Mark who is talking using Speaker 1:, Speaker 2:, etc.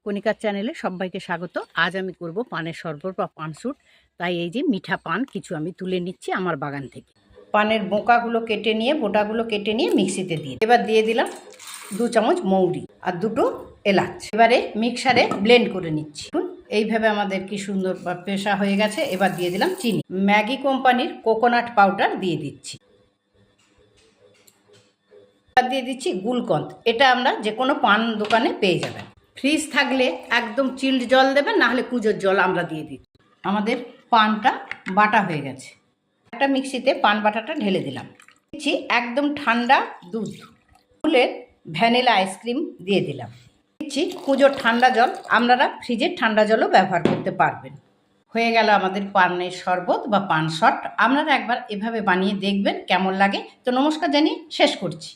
Speaker 1: কণিকার চ্যানেলে সবাইকে স্বাগত। আজ আমি করব পানের শরবত বা পানসুট। তাই এই যে মিঠা পান কিছু আমি তুলে নিচ্ছি আমার বাগান থেকে। পানের বোটাগুলো কেটে নিয়ে মিক্সিতে দিয়ে এবার দিয়ে দিলাম 2 চামচ মৌরি আর 2টো এলাচ। এবারে মিক্সারে ব্লেন্ড করে নিচ্ছি। এইভাবে আমাদের কি সুন্দর পেশা হয়ে গেছে। এবার দিয়ে দিলাম চিনি। ম্যাগি কোম্পানির কোকোনাট পাউডার দিয়ে দিচ্ছি। দিয়ে দিচ্ছি গুলকন্দ। এটা আমরা যে কোনো পান দোকানে পেয়ে যাবেন। ফ্রিজ থাকলে একদম চিল্ড জল দেবেন, না হলে কুজোর জল আমরা দিয়ে দিই। আমাদের পানটা বাটা হয়ে গেছে। একটা মিক্সিতে পান বাটাটা ঢেলে দিলাম। দিচ্ছি একদম ঠান্ডা দুধ, ফুলের ভ্যানিলা আইসক্রিম দিয়ে দিলাম। দিচ্ছি কুজোর ঠান্ডা জল, আপনারা ফ্রিজের ঠান্ডা জলও ব্যবহার করতে পারবেন। হয়ে গেল আমাদের পানের শরবত বা পান শট। আপনারা একবার এভাবে বানিয়ে দেখবেন কেমন লাগে। তো নমস্কার জানিয়ে শেষ করছি।